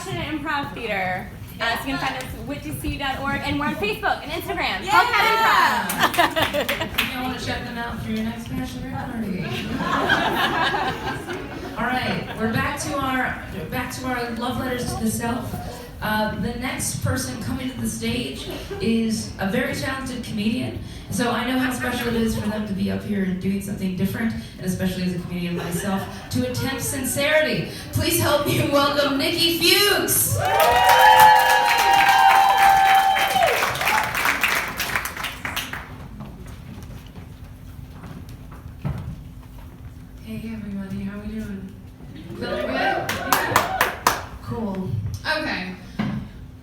Passionate Improv Theater. So you can find us at whitdc.org, and we're on Facebook and Instagram. Yeah. You want to check them out for your next Passionate party. All right, we're back to our love letters to the self. The next person coming to the stage is a very talented comedian. So I know how special it is for them to be up here and doing something different, and especially as a comedian myself, to attempt sincerity. Please help me welcome Nikki Fuchs. Hey everybody, how we doing? Feeling good? Yeah. Cool. Okay.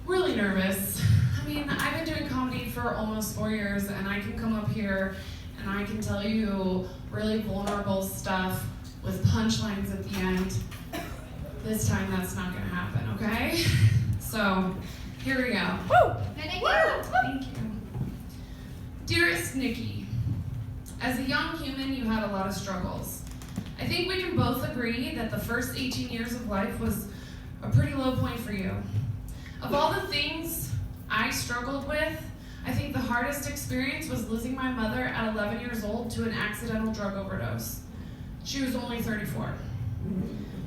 Really nervous. I mean, I've been doing comedy for almost 4 years, and I can come up here and I can tell you really vulnerable stuff with punchlines at the end. This time that's not gonna happen, okay? So, here we go. Woo! Thank you. Dearest Nikki, as a young human, you had a lot of struggles. I think we can both agree that the first 18 years of life was a pretty low point for you. Of all the things I struggled with, I think the hardest experience was losing my mother at 11 years old to an accidental drug overdose. She was only 34.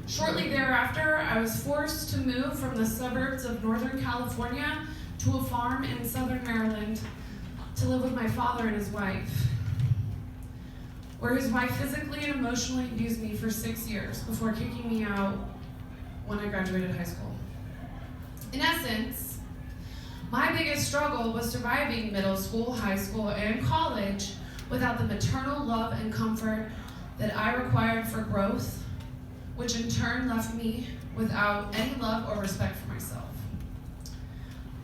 Shortly thereafter, I was forced to move from the suburbs of Northern California to a farm in Southern Maryland to live with my father and his wife, where his wife physically and emotionally abused me for 6 years before kicking me out when I graduated high school. In essence, my biggest struggle was surviving middle school, high school, and college without the maternal love and comfort that I required for growth, which in turn left me without any love or respect for myself.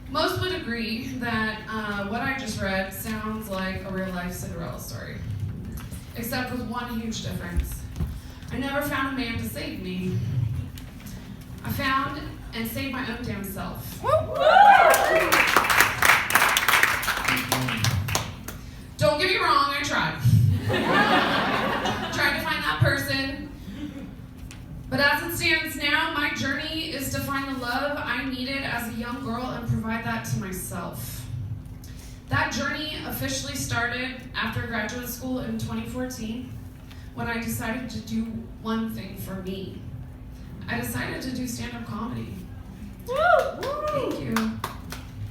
Most would agree that what I just read sounds like a real-life Cinderella story, except with one huge difference. I never found a man to save me. I found and saved my own damn self. Don't get me wrong, I tried. Tried to find that person. But as it stands now, my journey is to find the love I needed as a young girl and provide that to myself. That journey officially started after graduate school in 2014 when I decided to do one thing for me. I decided to do stand-up comedy. Thank you.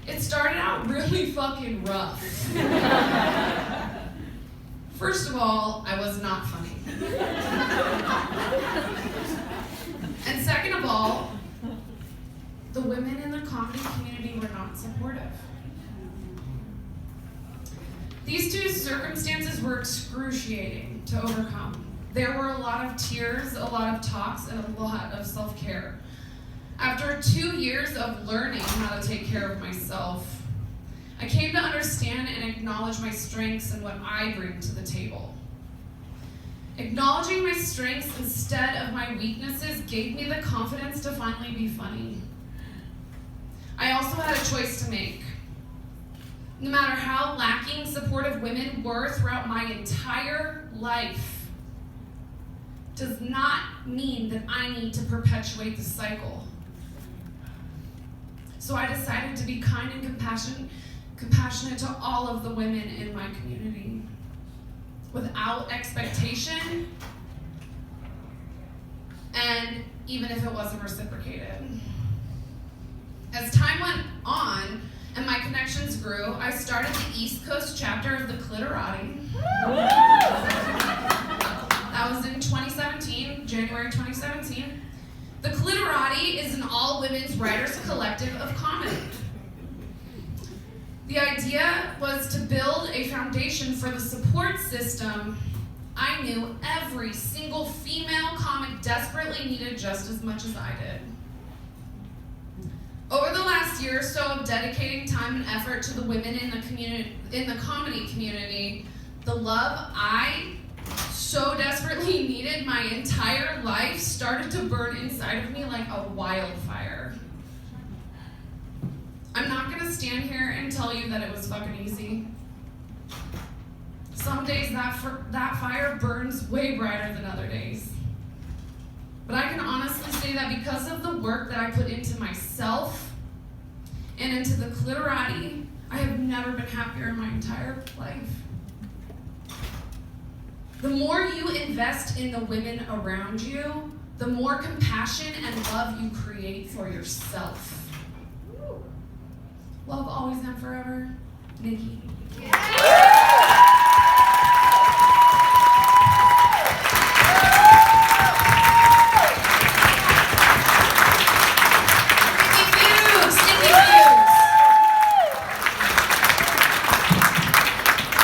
It started out really fucking rough. First of all, I was not funny. And second of all, the women in the comedy community were not supportive. These two circumstances were excruciating to overcome. There were a lot of tears, a lot of talks, and a lot of self-care. After 2 years of learning how to take care of myself, I came to understand and acknowledge my strengths and what I bring to the table. Acknowledging my strengths instead of my weaknesses gave me the confidence to finally be funny. I also had a choice to make. No matter how lacking supportive women were throughout my entire life, does not mean that I need to perpetuate the cycle. So I decided to be kind and compassionate to all of the women in my community, without expectation, and even if it wasn't reciprocated. As time went on and my connections grew, I started the East Coast chapter of the Clitorati. That was in 2017, January 2017. The Clitorati is an all-women's writers collective of comedy. The idea was to build a foundation for the support system I knew every single female comic desperately needed just as much as I did. Over the last year or so of dedicating time and effort to the women in the comedy community, the love I so desperately needed my entire life started to burn inside of me like a wildfire. I'm not gonna stand here and tell you that it was fucking easy. Some days that fire burns way brighter than other days. But I can honestly say that because of the the work that I put into myself and into the clitorati, I have never been happier in my entire life. The more you invest in the women around you, the more compassion and love you create for yourself. Love always and forever, Nikki. Yeah.